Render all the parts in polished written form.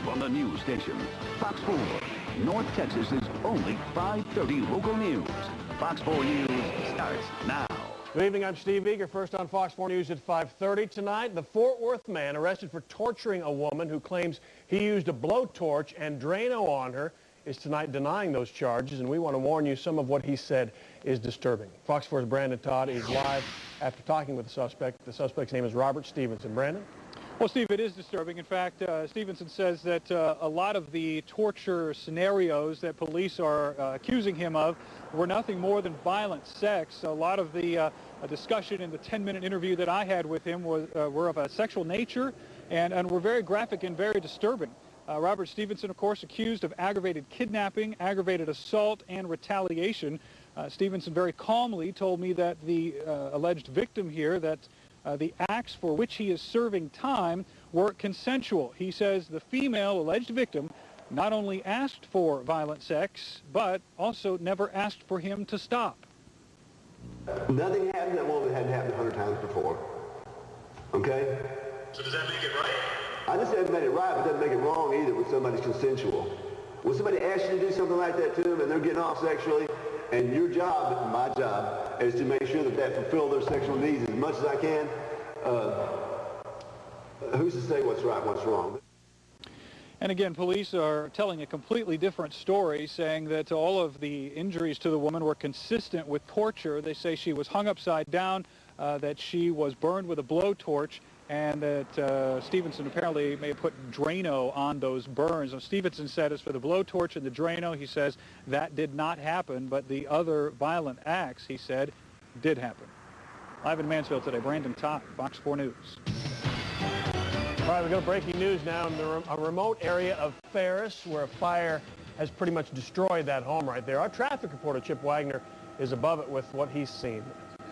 on the news station. Fox 4, North Texas's only 5:30 local news. Fox 4 News starts now. Good evening, I'm Steve Eager. First on Fox 4 News at 5:30 tonight. The Fort Worth man arrested for torturing a woman who claims he used a blowtorch and Drano on her is tonight denying those charges, and we want to warn you some of what he said is disturbing. Fox 4's Brandon Todd is live after talking with the suspect. The suspect's name is Robert Stevenson. Brandon? Well, Steve, it is disturbing. In fact, Stevenson says that a lot of the torture scenarios that police are accusing him of were nothing more than violent sex. A lot of the discussion in the 10-minute interview that I had with him were of a sexual nature and were very graphic and very disturbing. Robert Stevenson, of course, accused of aggravated kidnapping, aggravated assault, and retaliation. Stevenson very calmly told me that the alleged victim here, that the acts for which he is serving time were consensual. He says the female alleged victim not only asked for violent sex, but also never asked for him to stop. Nothing happened that woman hadn't happened 100 times before. Okay? So does that make it right? I just haven't made it right, but it doesn't make it wrong either when somebody's consensual. When somebody asks you to do something like that to them and they're getting off sexually, and your job, my job, is to make sure that that fulfill their sexual needs as much as I can. Who's to say what's right, what's wrong? And again, police are telling a completely different story, saying that all of the injuries to the woman were consistent with torture. They say she was hung upside down, that she was burned with a blowtorch, and that Stevenson apparently may have put Drano on those burns. Now, Stevenson said as for the blowtorch and the Drano, he says that did not happen, but the other violent acts, he said, did happen. Live in Mansfield today, Brandon Todd, Fox 4 News. All right, we go to breaking news now in a remote area of Ferris where a fire has pretty much destroyed that home right there. Our traffic reporter, Chip Wagner, is above it with what he's seen.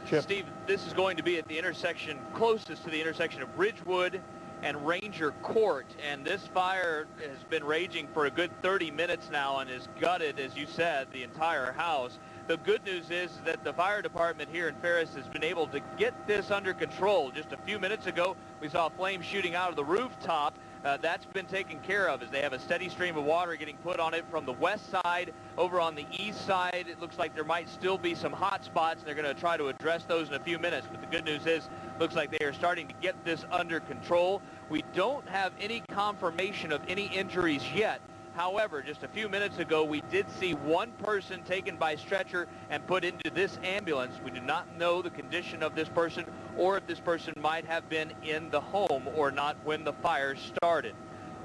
Chip. Steve, this is going to be at the intersection closest to the intersection of Ridgewood and Ranger Court, and this fire has been raging for a good 30 minutes now and has gutted, as you said, the entire house. The good news is that the fire department here in Ferris has been able to get this under control. Just a few minutes ago, we saw flames shooting out of the rooftop. That's been taken care of as they have a steady stream of water getting put on it from the west side. Over on the east side, it looks like there might still be some hot spots, and they're going to try to address those in a few minutes. But the good news is, looks like they are starting to get this under control. We don't have any confirmation of any injuries yet. However, just a few minutes ago, we did see one person taken by stretcher and put into this ambulance. We do not know the condition of this person or if this person might have been in the home or not when the fire started.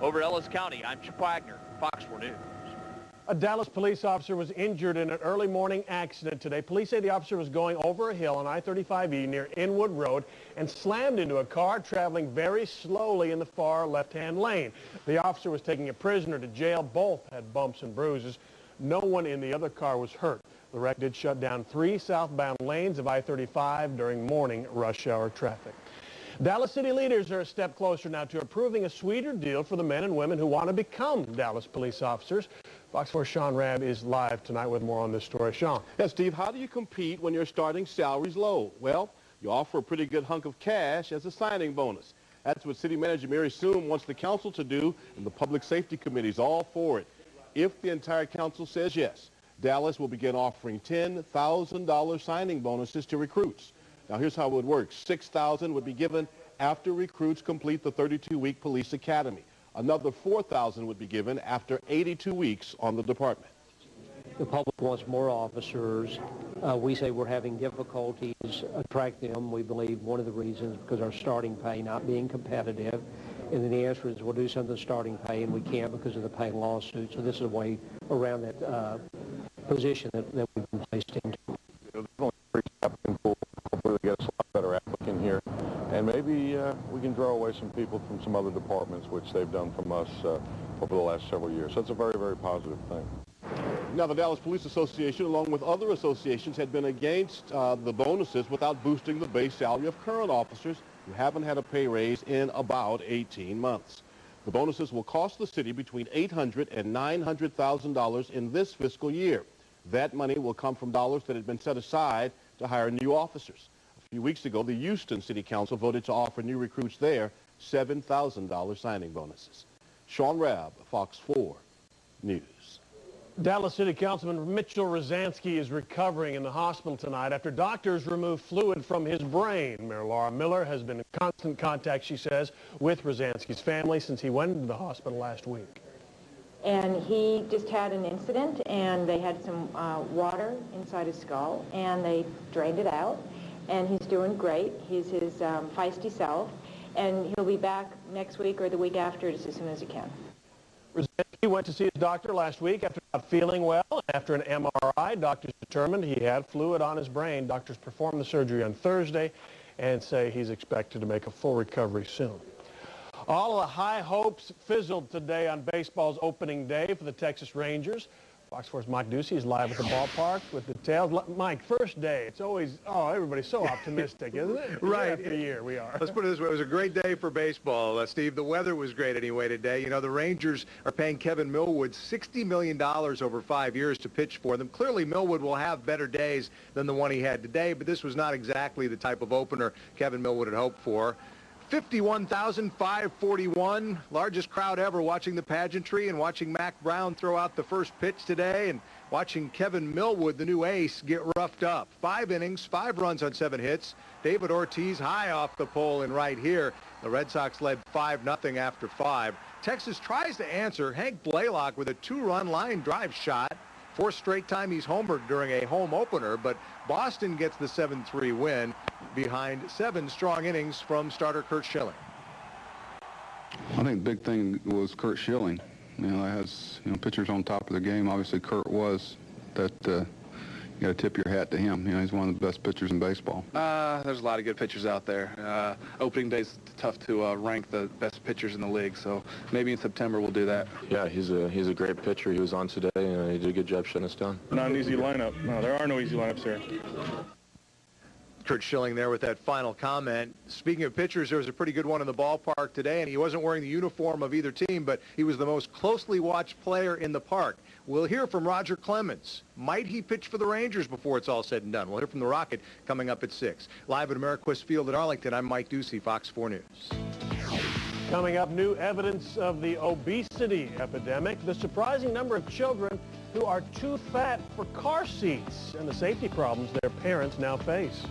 Over Ellis County, I'm Chip Wagner, Fox 4 News. A Dallas police officer was injured in an early morning accident today. Police say the officer was going over a hill on I-35E near Inwood Road and slammed into a car traveling very slowly in the far left-hand lane. The officer was taking a prisoner to jail. Both had bumps and bruises. No one in the other car was hurt. The wreck did shut down 3 southbound lanes of I-35 during morning rush hour traffic. Dallas city leaders are a step closer now to approving a sweeter deal for the men and women who want to become Dallas police officers. Fox 4's Shaun Rabb is live tonight with more on this story. Shaun. Yeah, Steve, how do you compete when your starting salary's low? Well, you offer a pretty good hunk of cash as a signing bonus. That's what City Manager Mary Soom wants the council to do, and the Public Safety Committee is all for it. If the entire council says yes, Dallas will begin offering $10,000 signing bonuses to recruits. Now, here's how it would work. $6,000 would be given after recruits complete the 32-week police academy. Another $4,000 would be given after 82 weeks on the department. The public wants more officers. We say we're having difficulties attracting them. We believe one of the reasons is because our starting pay not being competitive. And then the answer is we'll do something starting pay, and we can't because of the pay lawsuit. So this is a way around that position that we've been placed into. There's only 3 applicant pool. Hopefully they get us a lot better applicant here. And maybe we can draw away some people from some other departments, which they've done from us over the last several years. So it's a very, very positive thing. Now, the Dallas Police Association, along with other associations, had been against the bonuses without boosting the base salary of current officers who haven't had a pay raise in about 18 months. The bonuses will cost the city between $800,000 and $900,000 in this fiscal year. That money will come from dollars that had been set aside to hire new officers. A few weeks ago, the Houston City Council voted to offer new recruits there $7,000 signing bonuses. Shaun Rabb, Fox 4 News. Dallas City Councilman Mitchell Rosansky is recovering in the hospital tonight after doctors removed fluid from his brain. Mayor Laura Miller has been in constant contact, she says, with Rosansky's family since he went into the hospital last week. And he just had an incident, and they had some water inside his skull, and they drained it out, and he's doing great. He's his feisty self, and he'll be back next week or the week after just as soon as he can. Rosansky went to see his doctor last week after not feeling well. After an MRI, doctors determined he had fluid on his brain. Doctors performed the surgery on Thursday and say he's expected to make a full recovery soon. All of the high hopes fizzled today on baseball's opening day for the Texas Rangers. Fox 4's Mike Doocy is live at the ballpark with details. Mike, first day, it's always, everybody's so optimistic, isn't it? Right. Year after year, we are. Let's put it this way. It was a great day for baseball, Steve. The weather was great anyway today. You know, the Rangers are paying Kevin Millwood $60 million over 5 years to pitch for them. Clearly, Millwood will have better days than the one he had today, but this was not exactly the type of opener Kevin Millwood had hoped for. 51,541, largest crowd ever watching the pageantry and watching Mac Brown throw out the first pitch today and watching Kevin Millwood, the new ace, get roughed up. 5 innings, 5 runs on 7 hits. David Ortiz high off the pole and right here. The Red Sox led 5-0 after 5. Texas tries to answer. Hank Blaylock with a 2-run line drive shot. 4th straight time he's homered during a home opener, but Boston gets the 7-3 win behind 7 strong innings from starter Curt Schilling. I think the big thing was Curt Schilling. You know, has pitchers on top of the game. Obviously, Curt was. That you got to tip your hat to him. You know, he's one of the best pitchers in baseball. There's a lot of good pitchers out there. Opening day's tough to rank the best pitchers in the league, so maybe in September we'll do that. Yeah, he's a great pitcher. He was on today, and he did a good job shutting us down. Not an easy lineup. No, there are no easy lineups here. Curt Schilling there with that final comment. Speaking of pitchers, there was a pretty good one in the ballpark today, and he wasn't wearing the uniform of either team, but he was the most closely watched player in the park. We'll hear from Roger Clemens. Might he pitch for the Rangers before it's all said and done? We'll hear from the Rocket coming up at 6. Live at Ameriquest Field in Arlington, I'm Mike Doocy, Fox 4 News. Coming up, new evidence of the obesity epidemic, the surprising number of children who are too fat for car seats, and the safety problems their parents now face.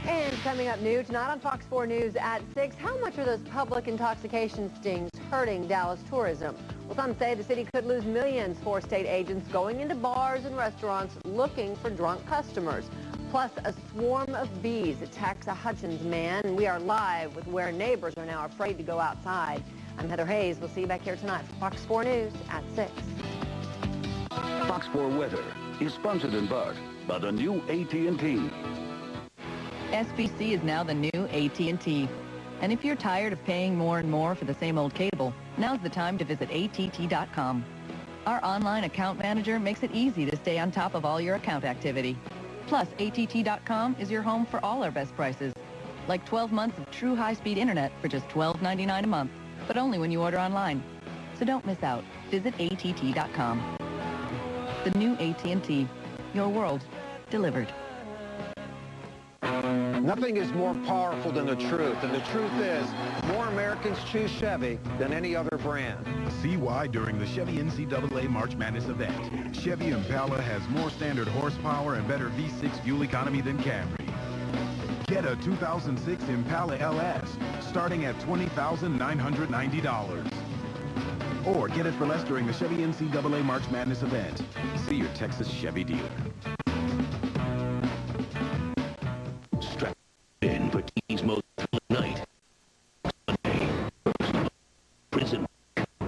And coming up new tonight on Fox 4 News at 6, how much are those public intoxication stings hurting Dallas tourism? Well, some say the city could lose millions for state agents going into bars and restaurants looking for drunk customers. Plus, a swarm of bees attacks a Hutchins man. And we are live with where neighbors are now afraid to go outside. I'm Heather Hayes. We'll see you back here tonight for Fox 4 News at 6. Fox 4 Weather is sponsored in part by the new AT&T. SBC is now the new AT&T. And if you're tired of paying more and more for the same old cable, now's the time to visit att.com. Our online account manager makes it easy to stay on top of all your account activity. Plus, att.com is your home for all our best prices, like 12 months of true high-speed internet for just $12.99 a month, but only when you order online. So don't miss out. Visit att.com. The new AT&T. Your world delivered. Nothing is more powerful than the truth, and the truth is more Americans choose Chevy than any other brand. See why during the Chevy NCAA March Madness event. Chevy Impala has more standard horsepower and better V6 fuel economy than Camry. Get a 2006 Impala LS starting at $20,990. Or get it for less during the Chevy NCAA March Madness event. See your Texas Chevy dealer. Strap in for TV's most thrilling night. Sunday, prison.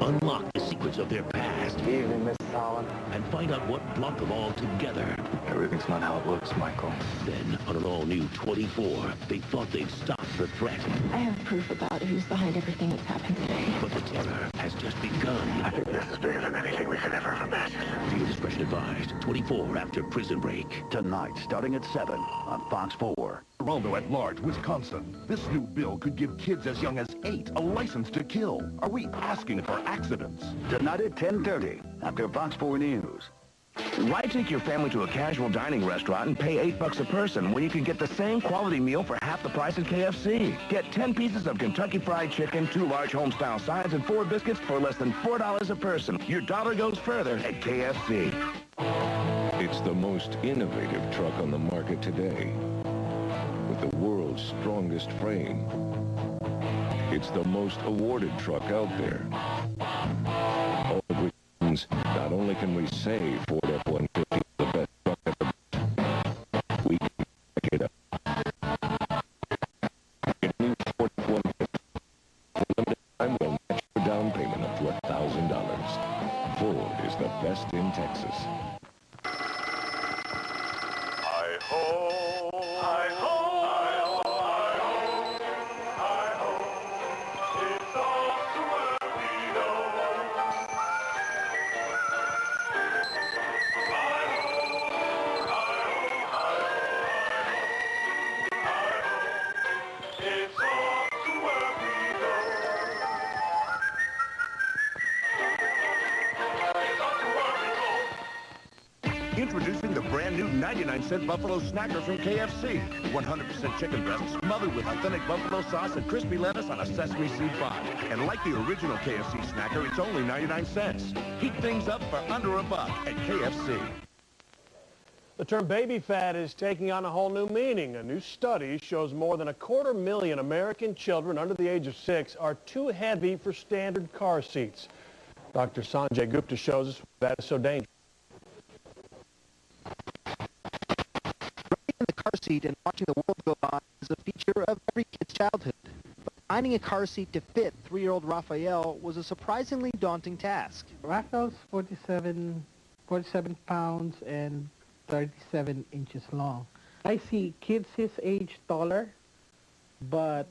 Unlock the secrets of their past. Good evening, Miss Holland. And find out what brought them all together. Everything's not how it looks, Michael. Then, on an all-new 24, they thought they'd stop the threat. I have proof about who's behind everything that's happened today. But the terror has just begun. I think this is bigger than anything we could ever have imagined. Viewer discretion advised. 24 after Prison Break. Tonight, starting at 7 on Fox 4. Geraldo at large, Wisconsin. This new bill could give kids as young as 8 a license to kill. Are we asking for accidents? Tonight at 10:30 after Fox 4 News. Why take your family to a casual dining restaurant and pay $8 a person when you can get the same quality meal for half the price at KFC? Get 10 pieces of Kentucky Fried Chicken, 2 large home-style sides, and 4 biscuits for less than $4 a person. Your dollar goes further at KFC. It's the most innovative truck on the market today, with the world's strongest frame. It's the most awarded truck out there. All of which means not only can we say Ford F-150 is the best truck ever built, we can back it up. Get a new Ford F-150 for limited time will match your down payment up to $1,000. Ford is the best in Texas. Introducing the brand new 99-cent Buffalo Snacker from KFC. 100% chicken breasts smothered with authentic buffalo sauce and crispy lettuce on a sesame seed bun. And like the original KFC Snacker, it's only 99 cents. Heat things up for under $1 at KFC. The term baby fat is taking on a whole new meaning. A new study shows more than 250,000 American children under the age of 6 are too heavy for standard car seats. Dr. Sanjay Gupta shows us why that is so dangerous. In the car seat and watching the world go by is a feature of every kid's childhood. But finding a car seat to fit 3-year-old Raphael was a surprisingly daunting task. Raphael's 47 pounds and 37 inches long. I see kids his age taller, but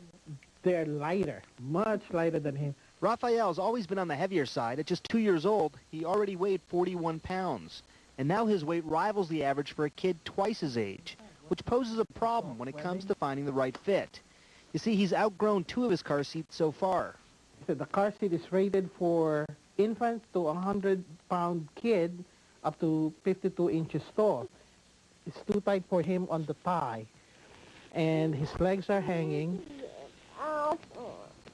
they're lighter, much lighter than him. Raphael's always been on the heavier side. At just 2 years old, he already weighed 41 pounds. And now his weight rivals the average for a kid twice his age, which poses a problem when it comes to finding the right fit. You see, he's outgrown 2 of his car seats so far. The car seat is rated for infants to a 100-pound kid up to 52 inches tall. It's too tight for him on the thigh, and his legs are hanging,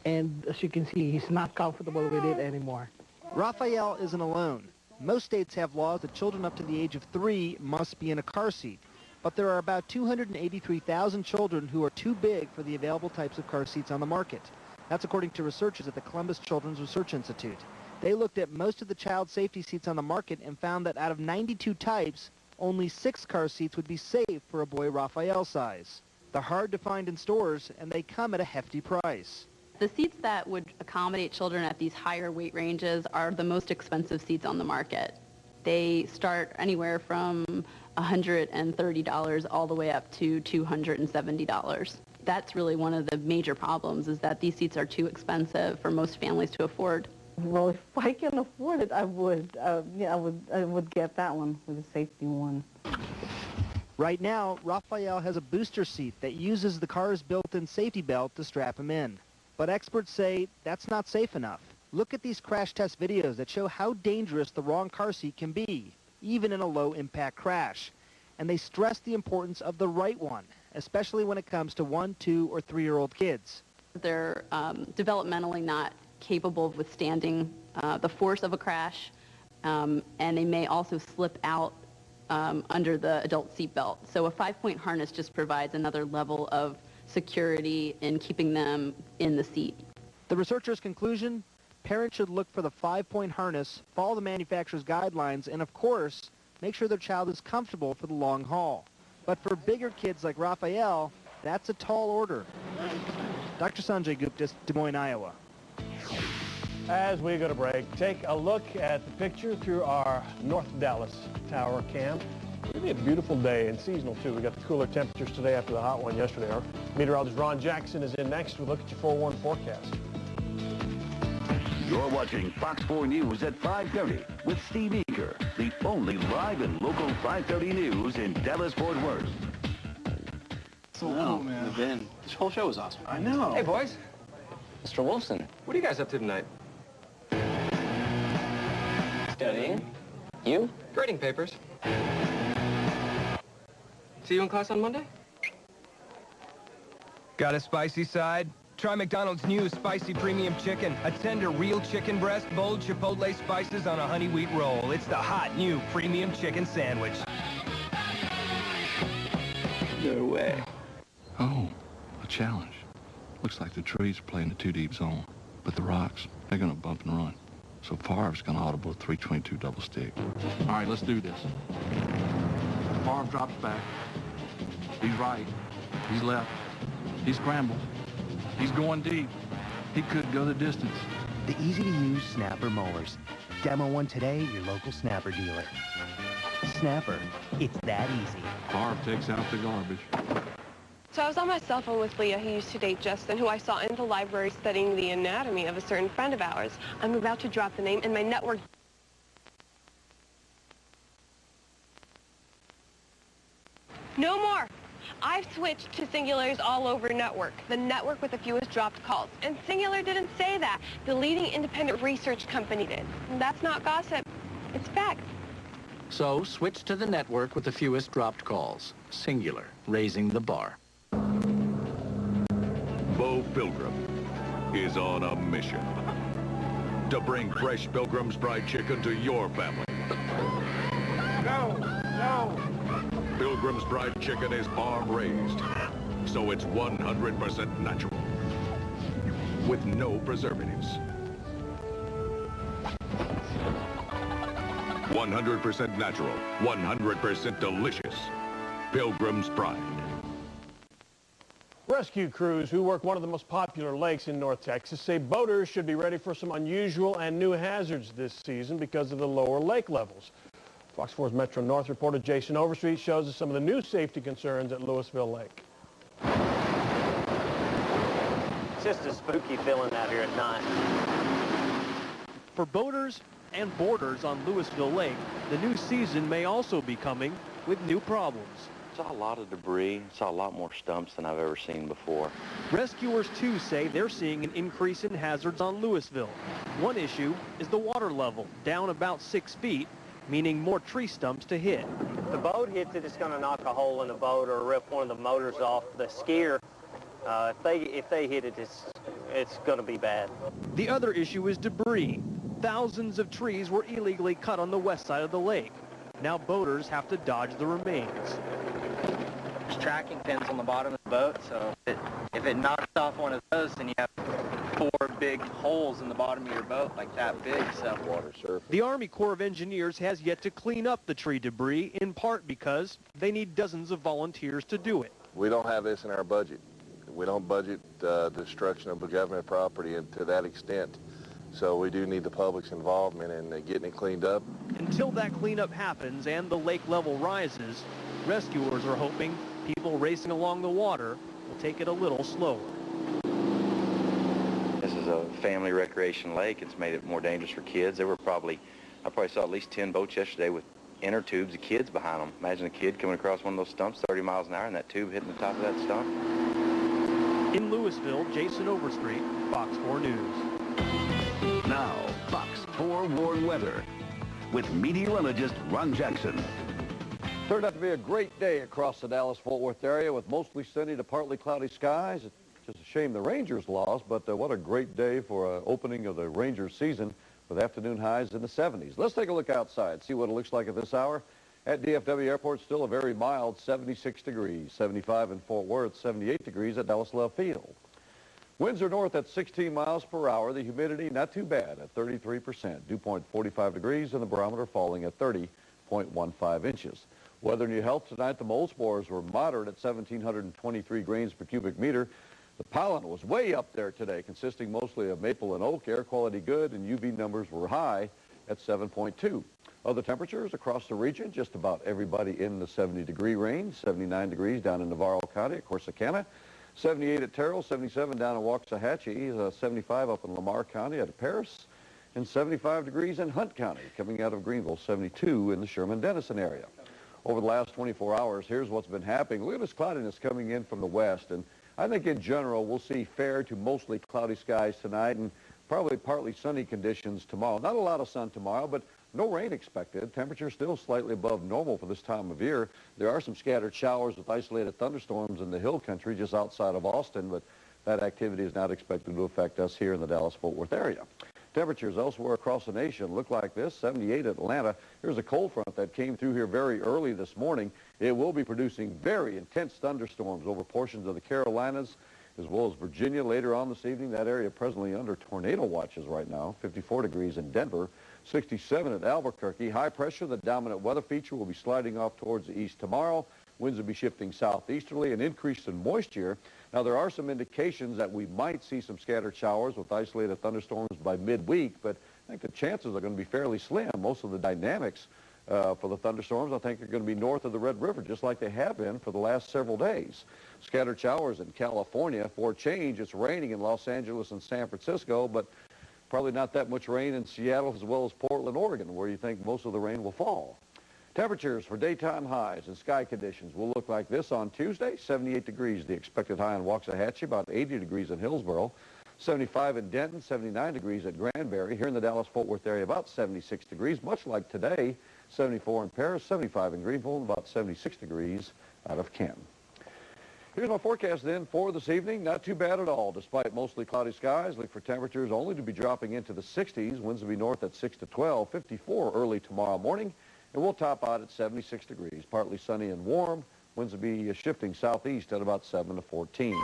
and as you can see, he's not comfortable with it anymore. Raphael isn't alone. Most states have laws that children up to the age of 3 must be in a car seat. But there are about 283,000 children who are too big for the available types of car seats on the market. That's according to researchers at the Columbus Children's Research Institute. They looked at most of the child safety seats on the market and found that out of 92 types, only 6 car seats would be safe for a boy Raphael's size. They're hard to find in stores, and they come at a hefty price. The seats that would accommodate children at these higher weight ranges are the most expensive seats on the market. They start anywhere from $130 all the way up to $270. That's really one of the major problems, is that these seats are too expensive for most families to afford. Well, if I can afford it, I would. I would get that one with a safety one. Right now, Raphael has a booster seat that uses the car's built-in safety belt to strap him in. But experts say that's not safe enough. Look at these crash test videos that show how dangerous the wrong car seat can be, even in a low-impact crash. And they stress the importance of the right one, especially when it comes to 1-, 2-, or 3-year-old kids. They're developmentally not capable of withstanding the force of a crash, and they may also slip out under the adult seat belt. So a 5-point harness just provides another level of security in keeping them in the seat. The researchers' conclusion: parents should look for the 5-point harness, follow the manufacturer's guidelines, and of course, make sure their child is comfortable for the long haul. But for bigger kids like Raphael, that's a tall order. Dr. Sanjay Gupta, Des Moines, Iowa. As we go to break, take a look at the picture through our North Dallas tower cam. Really a beautiful day and seasonal too. We got the cooler temperatures today after the hot one yesterday. Our meteorologist Ron Jackson is in next. We look at your 4-1 forecast. You're watching Fox 4 News at 5:30 with Steve Eager, the only live and local 5:30 news in Dallas-Fort Worth. So wow, man. Ben, this whole show was awesome. I know. Hey, boys. Mr. Wolfson, what are you guys up to tonight? Studying. You? Grading papers. See you in class on Monday? Got a spicy side? Try McDonald's new spicy premium chicken. A tender real chicken breast, bold chipotle spices on a honey wheat roll. It's the hot new premium chicken sandwich. No way. Oh, a challenge. Looks like the trees are playing the two-deep zone, but the rocks, they're going to bump and run. So Favre's going to audible a 322 double stick. All right, let's do this. Favre drops back. He's right. He's left. He scrambles. He's going deep. He could go the distance. The easy-to-use Snapper mowers. Demo one today at your local Snapper dealer. Snapper, it's that easy. Favre takes out the garbage. So I was on my cell phone with Leah, who used to date Justin, who I saw in the library studying the anatomy of a certain friend of ours. I'm about to drop the name, and my network... No more! I've switched to Singular's all-over network, the network with the fewest dropped calls. And Singular didn't say that. The leading independent research company did. And that's not gossip. It's fact. So switch to the network with the fewest dropped calls. Singular, raising the bar. Bo Pilgrim is on a mission to bring fresh Pilgrim's fried chicken to your family. No! No! Pilgrim's fried chicken is farm-raised, so it's 100% natural, with no preservatives. 100% natural, 100% delicious. Pilgrim's Pride. Rescue crews who work one of the most popular lakes in North Texas say boaters should be ready for some unusual and new hazards this season because of the lower lake levels. Fox 4's Metro North reporter Jason Overstreet shows us some of the new safety concerns at Louisville Lake. It's just a spooky feeling out here at night. For boaters and boarders on Louisville Lake, the new season may also be coming with new problems. Saw a lot of debris, saw a lot more stumps than I've ever seen before. Rescuers, too, say they're seeing an increase in hazards on Louisville. One issue is the water level, down about 6 feet, meaning more tree stumps to hit. If the boat hits it, it's going to knock a hole in the boat or rip one of the motors off. The skier, if they hit it, it's going to be bad. The other issue is debris. Thousands of trees were illegally cut on the west side of the lake. Now boaters have to dodge the remains. There's tracking pins on the bottom of the boat, so if it knocks off one of those, then you have 4 big holes in the bottom of your boat, like that big, so. Water surface. The Army Corps of Engineers has yet to clean up the tree debris, in part because they need dozens of volunteers to do it. We don't have this in our budget. We don't budget destruction of government property and to that extent. So we do need the public's involvement in getting it cleaned up. Until that cleanup happens and the lake level rises, rescuers are hoping people racing along the water will take it a little slower. This is a family recreation lake. It's made it more dangerous for kids. I probably saw at least 10 boats yesterday with inner tubes of kids behind them. Imagine a kid coming across one of those stumps 30 miles an hour and that tube hitting the top of that stump. In Louisville, Jason Overstreet, Fox 4 News. Now, Fox 4 warm weather with meteorologist Ron Jackson. Turned out to be a great day across the Dallas-Fort Worth area with mostly sunny to partly cloudy skies. It's just a shame the Rangers lost, but what a great day for an opening of the Rangers season with afternoon highs in the 70s. Let's take a look outside, see what it looks like at this hour. At DFW Airport, still a very mild 76 degrees, 75 in Fort Worth, 78 degrees at Dallas Love Field. Winds are north at 16 miles per hour. The humidity not too bad at 33%. Dew point 45 degrees and the barometer falling at 30.15 inches. Weather and your health tonight, the mold spores were moderate at 1,723 grains per cubic meter. The pollen was way up there today, consisting mostly of maple and oak. Air quality good and UV numbers were high at 7.2. Other temperatures across the region, just about everybody in the 70-degree range. 79 degrees down in Navarro County at Corsicana. 78 at Terrell, 77 down in Waxahachie, 75 up in Lamar County at Ferris, and 75 degrees in Hunt County, coming out of Greenville, 72 in the Sherman-Denison area. Over the last 24 hours, here's what's been happening. Look at this cloudiness coming in from the west, and I think in general we'll see fair to mostly cloudy skies tonight and probably partly sunny conditions tomorrow. Not a lot of sun tomorrow, but No rain expected. Temperature still slightly above normal for this time of year. There are some scattered showers with isolated thunderstorms in the hill country just outside of Austin, but that activity is not expected to affect us here in the Dallas-Fort Worth area. Temperatures elsewhere across the nation look like this. 78 at Atlanta. Here's a cold front that came through here very early this morning. It will be producing very intense thunderstorms over portions of the Carolinas as well as Virginia later on this evening. That area presently under tornado watches right now. 54 degrees in Denver. 67 at Albuquerque. High pressure, the dominant weather feature, will be sliding off towards the east tomorrow. Winds will be shifting southeasterly, an increase in moisture. Now, there are some indications that we might see some scattered showers with isolated thunderstorms by midweek, but I think the chances are going to be fairly slim. Most of the dynamics for the thunderstorms, I think, are going to be north of the Red River, just like they have been for the last several days. Scattered showers in California. For a change, it's raining in Los Angeles and San Francisco, but probably not that much rain in Seattle as well as Portland, Oregon, where you think most of the rain will fall. Temperatures for daytime highs and sky conditions will look like this on Tuesday. 78 degrees, the expected high in Waxahachie, about 80 degrees in Hillsboro, 75 in Denton, 79 degrees at Granbury. Here in the Dallas-Fort Worth area, about 76 degrees, much like today. 74 in Paris, 75 in Greenville, and about 76 degrees out of Canton. Here's my forecast then for this evening. Not too bad at all. Despite mostly cloudy skies, look for temperatures only to be dropping into the 60s. Winds will be north at 6 to 12, 54 early tomorrow morning. And we'll top out at 76 degrees, partly sunny and warm. Winds will be shifting southeast at about 7 to 14.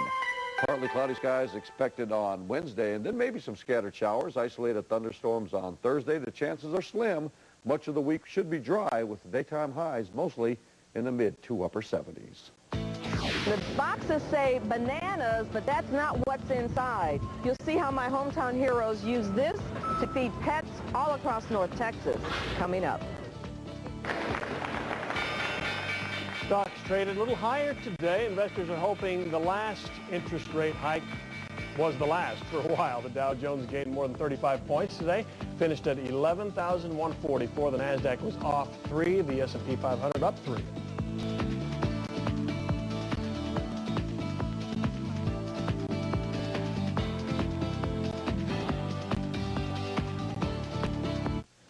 Partly cloudy skies expected on Wednesday, and then maybe some scattered showers, isolated thunderstorms on Thursday. The chances are slim. Much of the week should be dry with daytime highs mostly in the mid to upper 70s. The boxes say bananas, but that's not what's inside. You'll see how my hometown heroes use this to feed pets all across North Texas. Coming up. Stocks traded a little higher today. Investors are hoping the last interest rate hike was the last for a while. The Dow Jones gained more than 35 points today, finished at 11,144. The NASDAQ was off 3, the S&P 500 up 3.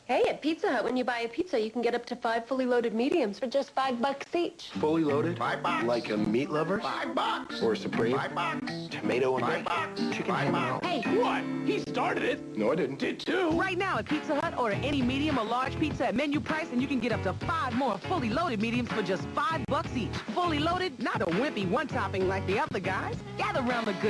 Hey, at Pizza Hut, when you buy a pizza, you can get up to 5 fully loaded mediums for just $5 each. Fully loaded? $5. Like a meat lover? $5. Or a Supreme? $5. Tomato and bacon? Chicken ham and all? Hey, what? He started it. No, I didn't. Did too. Right now at Pizza Hut, order any medium or large pizza at menu price, and you can get up to 5 more fully loaded mediums for just $5 each. Fully loaded, not a wimpy one topping like the other guys. Gather around the good